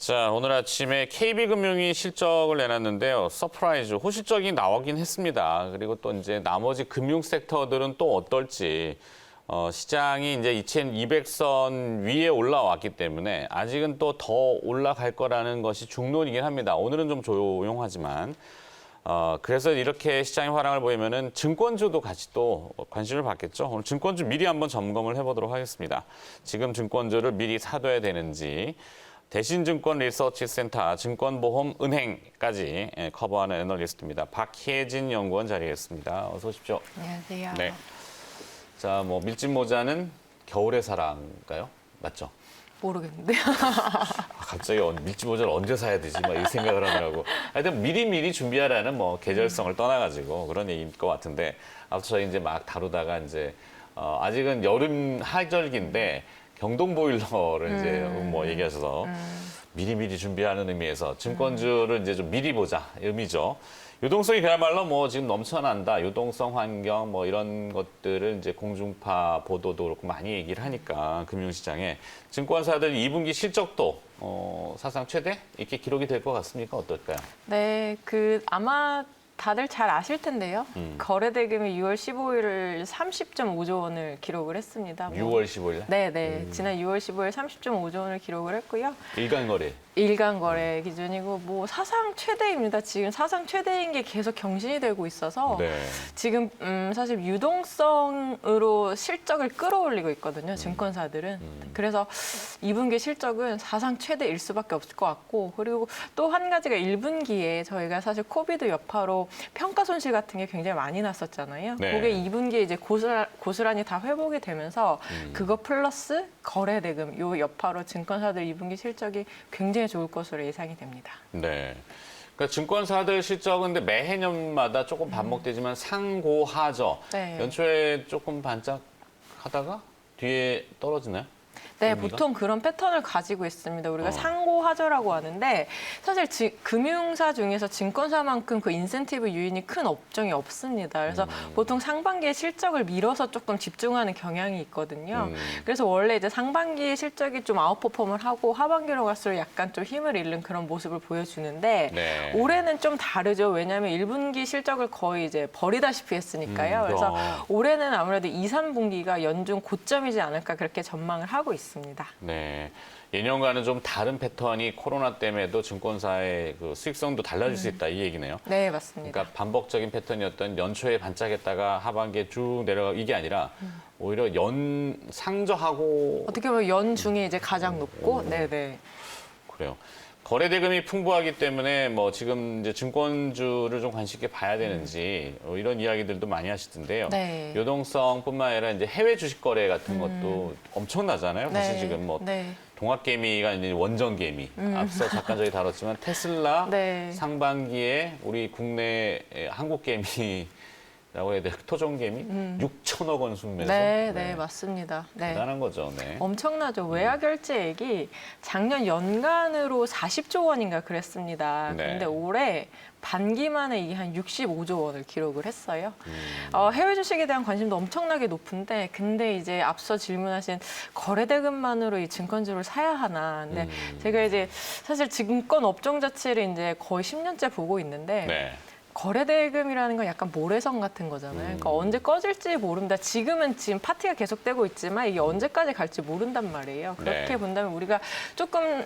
자, 오늘 아침에 KB금융이 실적을 내놨는데요. 서프라이즈, 호실적이 나오긴 했습니다. 그리고 또 이제 나머지 금융 섹터들은 또 어떨지. 시장이 이제 2200선 위에 올라왔기 때문에 아직은 또 더 올라갈 거라는 것이 중론이긴 합니다. 오늘은 좀 조용하지만. 그래서 이렇게 시장의 화랑을 보이면은 증권주도 같이 또 관심을 받겠죠. 오늘 증권주 미리 한번 점검을 해보도록 하겠습니다. 지금 증권주를 미리 사둬야 되는지. 대신증권 리서치센터 증권보험은행까지 커버하는 애널리스트입니다. 박혜진 연구원 자리했습니다. 어서 오십시오. 안녕하세요. 네. 자, 뭐 밀짚 모자는 겨울의 사랑인가요? 맞죠? 모르겠는데요. 갑자기 밀짚 모자를 언제 사야 되지? 막 이 생각을 하느라고. 하여튼 미리 준비하라는 뭐 계절성을 떠나가지고 그런 얘기일 것 같은데 앞서 저희 이제 막 다루다가 이제 아직은 여름 하절기인데 경동 보일러를 이제 뭐 얘기하셔서 미리 준비하는 의미에서 증권주를 이제 좀 미리 보자 의미죠. 유동성이 그야말로 뭐 지금 넘쳐난다. 유동성 환경 뭐 이런 것들을 이제 공중파 보도도 그렇고 많이 얘기를 하니까 금융시장에 증권사들 2분기 실적도 사상 최대 이렇게 기록이 될 것 같습니까? 어떨까요? 네, 아마 다들 잘 아실 텐데요. 거래대금이 6월 15일을 30.5조 원을 기록을 했습니다. 6월 15일? 네. 지난 6월 15일 30.5조 원을 기록을 했고요. 일간거래. 일간 거래 기준이고 뭐 사상 최대입니다. 지금 사상 최대인 게 계속 경신이 되고 있어서 네. 지금 사실 유동성으로 실적을 끌어올리고 있거든요. 증권사들은. 그래서 2분기 실적은 사상 최대일 수밖에 없을 것 같고 그리고 또 한 가지가 1분기에 저희가 사실 코비드 여파로 평가 손실 같은 게 굉장히 많이 났었잖아요. 네. 그게 2분기에 이제 고스란히 다 회복이 되면서 그거 플러스 거래 대금 요 여파로 증권사들 2분기 실적이 굉장히 좋을 것으로 예상이 됩니다. 네. 그러니까 증권사들 실적은 근데 매해년마다 조금 반복되지만 상고하저. 네. 연초에 조금 반짝하다가 뒤에 떨어지나요? 네, 의미가? 보통 그런 패턴을 가지고 있습니다. 우리가 상고하저라고 하는데 사실 금융사 중에서 증권사만큼 그 인센티브 요인이 큰 업종이 없습니다. 그래서 보통 상반기에 실적을 밀어서 조금 집중하는 경향이 있거든요. 그래서 원래 이제 상반기에 실적이 좀 아웃퍼폼을 하고 하반기로 갈수록 약간 좀 힘을 잃는 그런 모습을 보여주는데 네. 올해는 좀 다르죠. 왜냐하면 1분기 실적을 거의 이제 버리다시피 했으니까요. 그래서 올해는 아무래도 2, 3분기가 연중 고점이지 않을까 그렇게 전망을 하고 있습니다. 네. 예년과는 좀 다른 패턴이 코로나 때문에도 증권사의 그 수익성도 달라질 수 있다 이 얘기네요. 네, 맞습니다. 그러니까 반복적인 패턴이었던 연초에 반짝했다가 하반기에 쭉 내려가 이게 아니라 오히려 상저하고 어떻게 보면 연중에 이제 가장 높고, 네네. 그래요. 거래 대금이 풍부하기 때문에 뭐 지금 이제 증권주를 좀 관심 있게 봐야 되는지 이런 이야기들도 많이 하시던데요. 네. 유동성뿐만 아니라 이제 해외 주식 거래 같은 것도 엄청나잖아요. 사실 네. 지금 뭐 네. 동학개미가 이제 원전개미. 앞서 잠깐 저희 다뤘지만 테슬라 네. 상반기에 우리 국내 한국개미 라고 해야 돼요. 토종개미 6천억 원 순매수. 네, 맞습니다. 네. 대단한 거죠. 네. 엄청나죠. 외화 결제액이 작년 연간으로 40조 원인가 그랬습니다. 네. 그런데 올해 반기 만에 이게 한 65조 원을 기록을 했어요. 해외 주식에 대한 관심도 엄청나게 높은데 근데 이제 앞서 질문하신 거래 대금만으로 이 증권주를 사야 하나. 근데 제가 이제 사실 증권 업종 자체를 이제 거의 10년째 보고 있는데 네. 거래 대금이라는 건 약간 모래성 같은 거잖아요. 그러니까 언제 꺼질지 모른다. 지금 파티가 계속되고 있지만 이게 언제까지 갈지 모른단 말이에요. 그렇게 네. 본다면 우리가 조금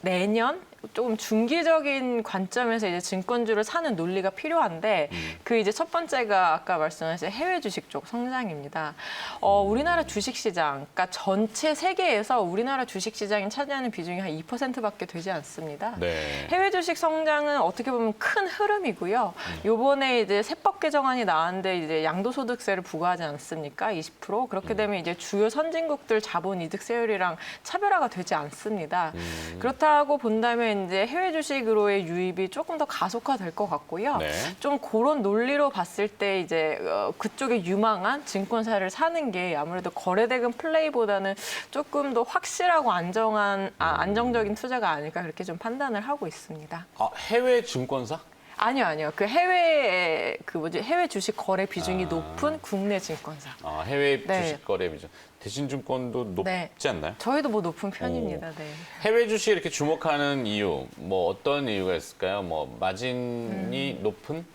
내년 조금 중기적인 관점에서 이제 증권주를 사는 논리가 필요한데 그 이제 첫 번째가 아까 말씀하신 해외 주식 쪽 성장입니다. 우리나라 주식 시장, 그러니까 전체 세계에서 우리나라 주식 시장이 차지하는 비중이 한 2%밖에 되지 않습니다. 네. 해외 주식 성장은 어떻게 보면 큰 흐름이고요. 요번에 이제 세법 개정안이 나왔는데 이제 양도소득세를 부과하지 않습니까? 20%. 그렇게 되면 이제 주요 선진국들 자본 이득 세율이랑 차별화가 되지 않습니다. 그렇다고 본다면 이제 해외 주식으로의 유입이 조금 더 가속화될 것 같고요. 네. 좀 그런 논리로 봤을 때 이제 그쪽에 유망한 증권사를 사는 게 아무래도 거래대금 플레이보다는 조금 더 확실하고 안정적인 투자가 아닐까 그렇게 좀 판단을 하고 있습니다. 해외 증권사? 아니요. 그 해외 주식 거래 비중이 높은 국내 증권사. 해외 네. 주식 거래 비중. 대신증권도 높지 네. 않나요? 저희도 뭐 높은 편입니다. 네. 해외 주식 이렇게 주목하는 이유, 뭐 어떤 이유가 있을까요? 뭐 마진이 높은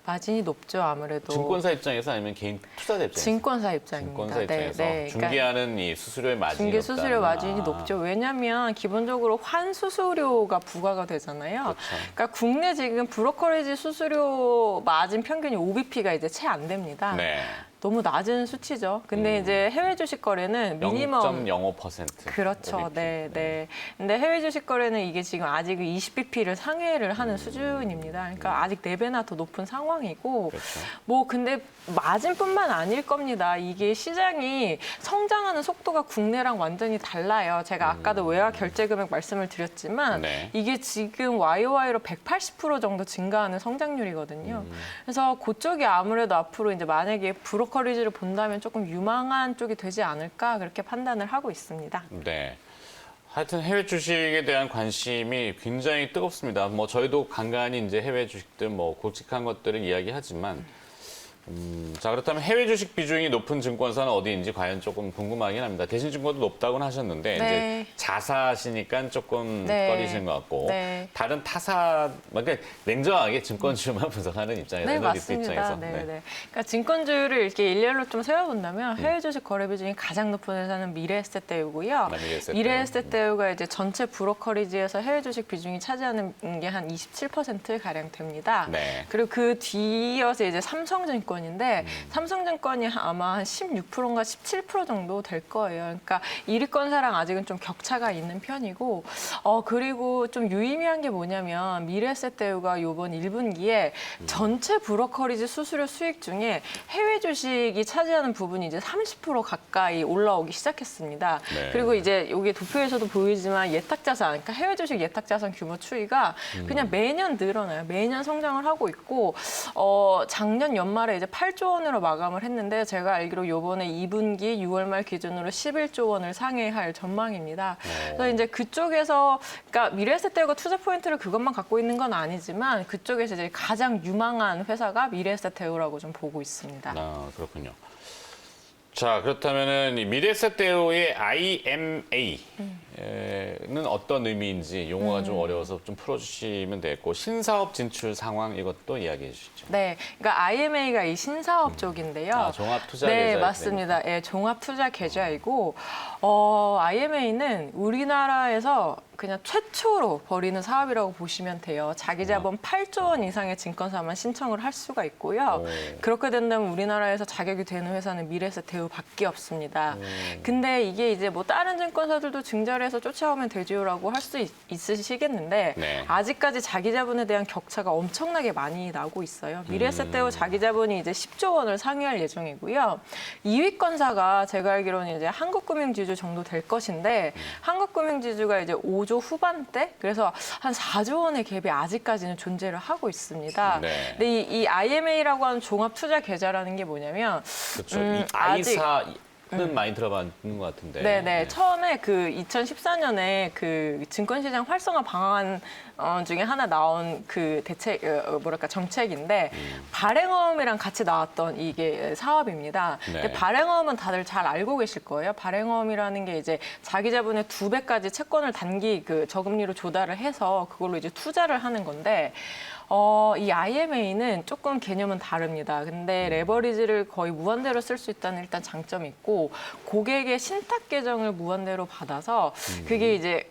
마진이 높죠, 아무래도. 증권사 입장에서 아니면 개인 투자자 입장에서? 증권사 입장입니다. 증권사 입장에서 네. 중개하는 이 수수료의 마진이 중개 수수료 높다는. 마진이 높죠. 왜냐하면 기본적으로 환 수수료가 부과가 되잖아요. 그렇죠. 그러니까 국내 지금 브로커리지 수수료 마진 평균이 5bp가 이제 채 안 됩니다. 네. 너무 낮은 수치죠. 근데 이제 해외 주식 거래는 미니멈 0.05%. 그렇죠. OBP. 네. 근데 해외 주식 거래는 이게 지금 아직 20bp를 상회를 하는 수준입니다. 그러니까 아직 4배나 더 높은 상황이고 그렇죠. 뭐 근데 마진뿐만 아닐 겁니다. 이게 시장이 성장하는 속도가 국내랑 완전히 달라요. 제가 아까도 외화 결제 금액 말씀을 드렸지만 네. 이게 지금 YOY로 180% 정도 증가하는 성장률이거든요. 그래서 그쪽이 아무래도 앞으로 이제 만약에 브로커리지를 본다면 조금 유망한 쪽이 되지 않을까 그렇게 판단을 하고 있습니다. 네. 하여튼 해외 주식에 대한 관심이 굉장히 뜨겁습니다. 뭐 저희도 간간히 이제 해외 주식들 뭐 굵직한 것들을 이야기하지만 자 그렇다면 해외 주식 비중이 높은 증권사는 어디인지 과연 조금 궁금하긴 합니다. 대신증권도 높다고는 하셨는데 네. 이제 자사시니까 조금 네. 꺼리시는 것 같고 네. 다른 타사 그러니까 냉정하게 증권주만 분석하는 입장에서 네, 애널리스트 맞습니다. 입장에서 네. 그러니까 증권주를 이렇게 일렬로 좀 세워본다면 해외 주식 거래 비중이 가장 높은 회사는 미래에셋대우고요. 미래에셋대우. 미래에셋대우가 이제 전체 브로커리지에서 해외 주식 비중이 차지하는 게 한 27% 가량 됩니다. 네. 그리고 그 뒤이어서 이제 삼성증권인데 삼성증권이 아마 한 16%인가 17% 정도 될 거예요. 그러니까 1위권사랑 아직은 좀 격차가 있는 편이고 그리고 좀 유의미한 게 뭐냐면 미래에셋대우가 이번 1분기에 전체 브로커리지 수수료 수익 중에 해외 주식이 차지하는 부분이 이제 30% 가까이 올라오기 시작했습니다. 네. 그리고 이제 여기 도표에서도 보이지만 예탁자산, 그러니까 해외 주식 예탁자산 규모 추이가 그냥 매년 늘어나요. 매년 성장을 하고 있고 작년 연말에 이제 8조 원으로 마감을 했는데 제가 알기로 이번에 2분기 6월 말 기준으로 11조 원을 상회할 전망입니다. 그래서 이제 그쪽에서 그러니까 미래에셋대우가 투자 포인트를 그것만 갖고 있는 건 아니지만 그쪽에서 이제 가장 유망한 회사가 미래에셋대우라고 좀 보고 있습니다. 그렇군요. 자, 그렇다면은 이 미래에셋대우의 IMA는 어떤 의미인지 용어가 좀 어려워서 좀 풀어주시면 되겠고 신사업 진출 상황 이것도 이야기해 주시죠. 네, 그러니까 IMA가 이 신사업 쪽인데요. 종합투자 네, 계좌. 맞습니다. 예, 종합투자 계좌이고 IMA는 우리나라에서 그냥 최초로 벌이는 사업이라고 보시면 돼요. 자기 자본 8조 원 이상의 증권사만 신청을 할 수가 있고요. 그렇게 된다면 우리나라에서 자격이 되는 회사는 미래에셋대우밖에 없습니다. 근데 이게 이제 뭐 다른 증권사들도 증자를 해서 쫓아오면 되지요라고 할 수 있으시겠는데 네. 아직까지 자기 자본에 대한 격차가 엄청나게 많이 나고 있어요. 미래에셋대우 자기 자본이 이제 10조 원을 상회할 예정이고요. 2위권사가 제가 알기로는 이제 한국금융지주 정도 될 것인데 한국금융지주가 이제 5조 후반대? 그래서 한 4조 원의 갭이 아직까지는 존재를 하고 있습니다. 네. 근데 이 IMA라고 하는 종합투자 계좌라는 게 뭐냐면 그렇죠. 이 아직- 아이사는 많이 들어봤는 것 같은데. 네네. 처음에 그 2014년에 그 증권시장 활성화 방안 중에 하나 나온 그 대책, 정책인데 발행어음이랑 같이 나왔던 이게 사업입니다. 네. 근데 발행어음은 다들 잘 알고 계실 거예요. 발행어음이라는 게 이제 자기 자본의 2배까지 채권을 단기 그 저금리로 조달을 해서 그걸로 이제 투자를 하는 건데 이 IMA는 조금 개념은 다릅니다. 근데 레버리지를 거의 무한대로 쓸 수 있다는 일단 장점이 있고 고객의 신탁 계정을 무한대로 받아서 그게 이제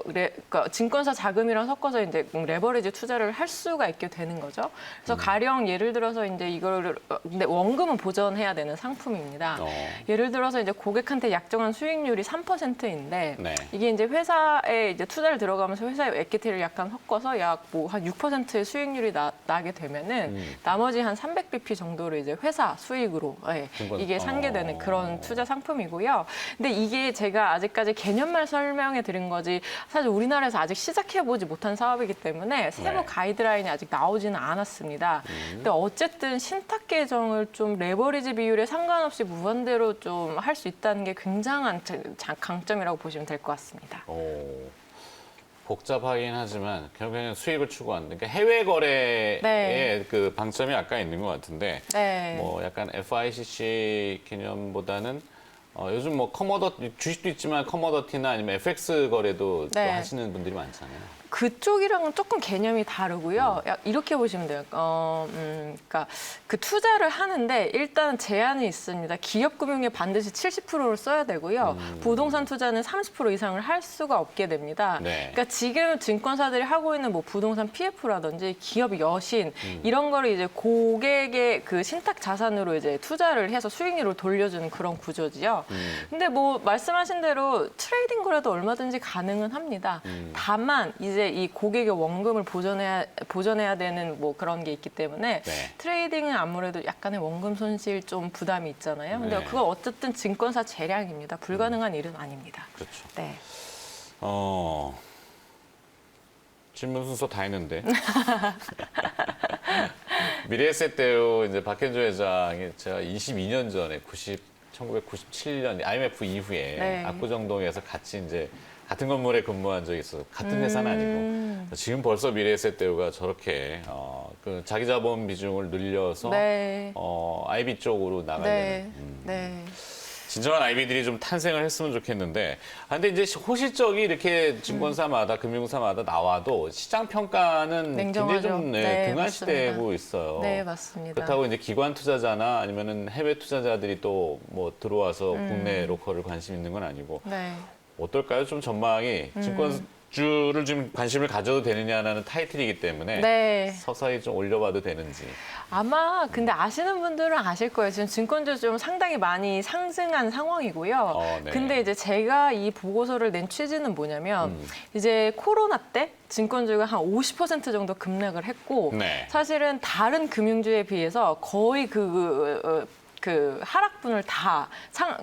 그러니까 증권사 자금이랑 섞어서 이제 레버리지 투자를 할 수가 있게 되는 거죠. 그래서 가령 예를 들어서 이제 이거를 근데 원금은 보전해야 되는 상품입니다. 예를 들어서 이제 고객한테 약정한 수익률이 3%인데 네. 이게 이제 회사에 이제 투자를 들어가면서 회사의 에퀴티를 약간 섞어서 약 뭐 한 6%의 수익률이 나게 되면은 나머지 한 300bp 정도를 이제 회사 수익으로 이게 상계되는 그런 투자 상품이고요. 근데 이게 제가 아직까지 개념만 설명해 드린 거지 사실 우리나라에서 아직 시작해 보지 못한 사업이기 때문에 세부 네. 가이드라인이 아직 나오지는 않았습니다. 근데 어쨌든 신탁 계정을 좀 레버리지 비율에 상관없이 무한대로 좀 할 수 있다는 게 굉장한 강점이라고 보시면 될 것 같습니다. 복잡하긴 하지만 결국에는 수익을 추구하는. 그러니까 해외 거래의 네. 그 방점이 아까 있는 것 같은데 네. 뭐 약간 FICC 개념보다는 요즘 뭐 주식도 있지만 커머더티나 아니면 FX 거래도 또 네. 하시는 분들이 많잖아요. 그쪽이랑은 조금 개념이 다르고요. 이렇게 보시면 돼요. 그러니까 그 투자를 하는데 일단 제한이 있습니다. 기업금융에 반드시 70%를 써야 되고요. 부동산 투자는 30% 이상을 할 수가 없게 됩니다. 네. 그러니까 지금 증권사들이 하고 있는 뭐 부동산 PF라든지 기업 여신 이런 거를 이제 고객의 그 신탁 자산으로 이제 투자를 해서 수익률을 돌려주는 그런 구조지요. 근데 뭐 말씀하신 대로 트레이딩 거래도 얼마든지 가능은 합니다. 다만 이제 이 고객의 원금을 보전해야 되는 뭐 그런 게 있기 때문에 네. 트레이딩은 아무래도 약간의 원금 손실 좀 부담이 있잖아요. 근데 네. 그거 어쨌든 증권사 재량입니다. 불가능한 일은 아닙니다. 그렇죠. 네. 질문 순서 다 했는데. 미래에셋대우 이제 박현주 회장이 제가 22년 전에 1997년 IMF 이후에 네. 압구정동에서 같이 이제 같은 건물에 근무한 적이 있어서 같은 회사는 아니고 지금 벌써 미래에셋대우가 저렇게 그 자기 자본 비중을 늘려서 네. IB 쪽으로 나가야 네. 되는. 네. 진정한 IB들이 좀 탄생을 했으면 좋겠는데, 근데 이제 호실적이 이렇게 증권사마다 금융사마다 나와도 시장 평가는 굉장히 냉정하죠. 좀 네, 등한시되고 있어요. 네, 맞습니다. 그렇다고 이제 기관 투자자나 아니면은 해외 투자자들이 또 뭐 들어와서 국내 로컬을 관심 있는 건 아니고 네. 어떨까요? 좀 전망이 증권주를 좀 관심을 가져도 되느냐는 타이틀이기 때문에 네. 서서히 좀 올려봐도 되는지. 아마 근데 아시는 분들은 아실 거예요. 지금 증권주 좀 상당히 많이 상승한 상황이고요. 네. 근데 이제 제가 이 보고서를 낸 취지는 뭐냐면 이제 코로나 때 증권주가 한 50% 정도 급락을 했고 네. 사실은 다른 금융주에 비해서 거의 그 하락분을 다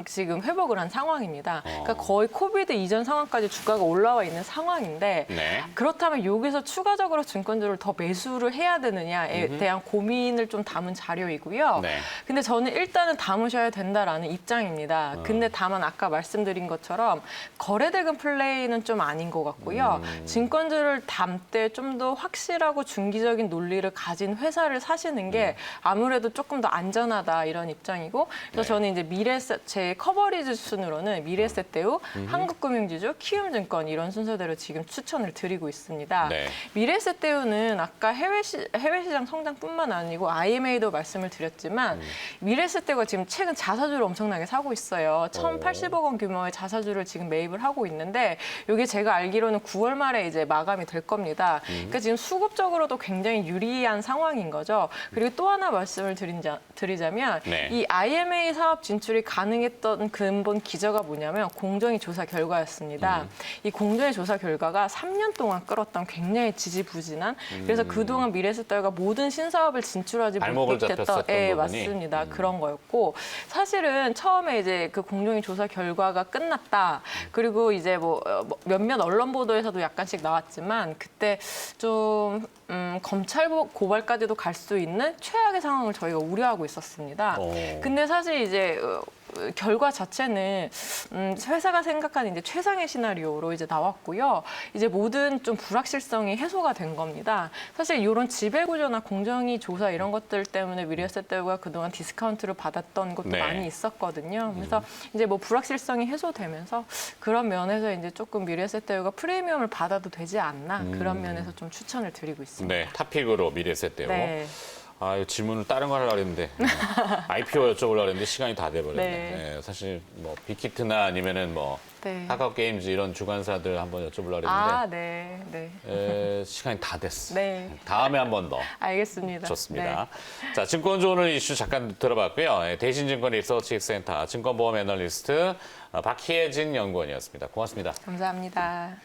지금 회복을 한 상황입니다. 그러니까 거의 코비드 이전 상황까지 주가가 올라와 있는 상황인데 네. 그렇다면 여기서 추가적으로 증권주를 더 매수를 해야 되느냐에 대한 고민을 좀 담은 자료이고요. 네. 근데 저는 일단은 담으셔야 된다라는 입장입니다. 근데 다만 아까 말씀드린 것처럼 거래대금 플레이는 좀 아닌 것 같고요. 증권주를 담 때 좀 더 확실하고 중기적인 논리를 가진 회사를 사시는 게 아무래도 조금 더 안전하다 이런 입장이고 그래서 네. 저는 이제 제 커버리지 순으로는 미래에셋대우, 한국금융지주, 키움증권 이런 순서대로 지금 추천을 드리고 있습니다. 네. 미래에셋대우는 아까 해외 시장 성장뿐만 아니고 IMA도 말씀을 드렸지만 미래에셋대우가 지금 최근 자사주를 엄청나게 사고 있어요. 1,080억 원 규모의 자사주를 지금 매입을 하고 있는데 이게 제가 알기로는 9월 말에 이제 마감이 될 겁니다. 그러니까 지금 수급적으로도 굉장히 유리한 상황인 거죠. 그리고 또 하나 말씀을 드리자면 네. 이 IMA 사업 진출이 가능했던 근본 기저가 뭐냐면 공정위 조사 결과였습니다. 이 공정위 조사 결과가 3년 동안 끌었던 굉장히 지지부진한 그래서 그동안 미래에셋대우가 모든 신사업을 진출하지 발목을 못했던 잡혔었던 부분이. 맞습니다. 그런 거였고 사실은 처음에 이제 그 공정위 조사 결과가 끝났다. 그리고 이제 뭐 몇몇 언론 보도에서도 약간씩 나왔지만 그때 좀 검찰 고발까지도 갈 수 있는 최악의 상황을 저희가 우려하고 있었습니다. 근데 사실 이제 결과 자체는 회사가 생각하는 이제 최상의 시나리오로 이제 나왔고요. 이제 모든 좀 불확실성이 해소가 된 겁니다. 사실 이런 지배구조나 공정위 조사 이런 것들 때문에 미래에셋대우가 그동안 디스카운트를 받았던 것도 네. 많이 있었거든요. 그래서 이제 뭐 불확실성이 해소되면서 그런 면에서 이제 조금 미래에셋대우가 프리미엄을 받아도 되지 않나 그런 면에서 좀 추천을 드리고 있습니다. 네, 탑픽으로 미래에셋대우. 네. 아, 이 질문을 다른 거 하려고 했는데 IPO 여쭤보려고 했는데 시간이 다 돼버렸네. 네. 네, 사실 뭐 빅히트나 아니면은 뭐 네. 카카오 게임즈 이런 주관사들 한번 여쭤보려고 했는데 아, 네, 네. 시간이 다 됐어. 네. 다음에 한 번 더. 알겠습니다. 좋습니다. 자, 증권주 오늘 이슈 잠깐 들어봤고요. 대신증권 리서치 센터 증권보험 애널리스트 박희애진 연구원이었습니다. 고맙습니다. 감사합니다.